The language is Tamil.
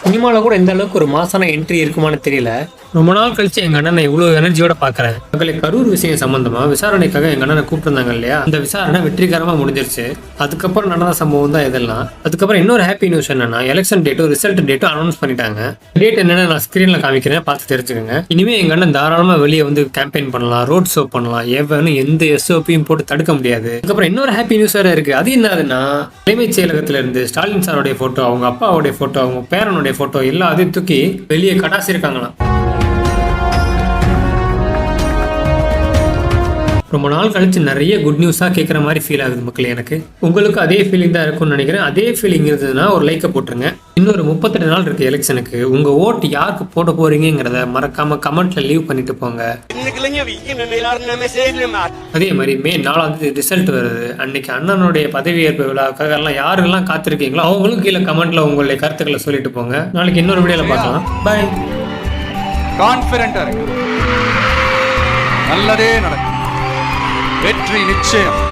சினிமாவில் கூட எந்த அளவுக்கு ஒரு மாசான என்ட்ரி இருக்குமான்னு தெரியல. ரொம்ப நாள் கழிச்சு எங்க அண்ணனை இவ்வளவு எனர்ஜியோட பாக்குறேன். மக்களை கரூர் விஷயம் சம்பந்தமா விசாரணைக்காக எங்க அண்ணனை கூப்பிட்டுருந்தாங்க இல்லையா, அந்த விசாரணை வெற்றிகரமா முடிஞ்சிருச்சு. அதுக்கப்புறம் நடந்த சம்பவம் தான் இதெல்லாம். அதுக்கப்புறம் இன்னொரு ஹாப்பி நியூஸ் என்னன்னா, எலெக்ஷன் டேட்டும் ரிசல்ட் டேட்டும் அனௌன்ஸ் பண்ணிட்டாங்க. டேட் என்னன்னு நான் ஸ்கிரீன்ல காமிக்கிறேன், பார்த்து தெரிஞ்சுக்கோங்க. இனிமே எங்க அண்ணன் தாராளமா வெளியே வந்து கேம்பெயின் பண்ணலாம், ரோட் ஷோ பண்ணலாம், எந்த எஸ்ஓபியும் போட்டு தடுக்க முடியாது. அதுக்கப்புறம் இன்னொரு ஹாப்பி நியூஸ் வேற இருக்கு. அது என்னதுன்னா, தலைமைச் செயலகத்துல இருந்து ஸ்டாலின் சாரோடைய போட்டோ, அவங்க அப்பாவுடைய போட்டோ, அவங்க பேரனுடைய போட்டோ எல்லாத்தையும் தூக்கி வெளியே கடாசிருக்காங்களாம். ரொம்ப நாள் கழிச்சு நிறைய குட் நியூஸாக கேட்குற மாதிரி ஃபீல் ஆகுது மக்களே. எனக்கு உங்களுக்கு அதே ஃபீலிங் தான் இருக்கும்னு நினைக்கிறேன். அதே ஃபீலிங் இருந்ததுன்னா ஒரு லைக்கை போட்டுருங்க. இன்னொரு 38 நாள் இருக்கு எலெக்ஷனுக்கு. உங்க ஓட்டு யாருக்கு போட போறீங்கிறத மறக்காம கமெண்ட்ல லீவ் பண்ணிட்டு போங்க. அதே மாதிரி மே 4 ரிசல்ட் வருது. அன்னைக்கு அண்ணனுடைய பதவியேற்பு விழாவுக்காக எல்லாம் யாரெல்லாம் காத்திருக்கீங்களோ அவங்களும் கீழே கமெண்ட்ல உங்களுடைய கருத்துக்களை சொல்லிட்டு போங்க. நாளைக்கு இன்னொரு வீடியோல பார்க்கலாம். பாய். கான்ஃபிடென்ட்டா இருக்கு, நல்லதே நடக்கும், வெற்றி நிச்சயம்.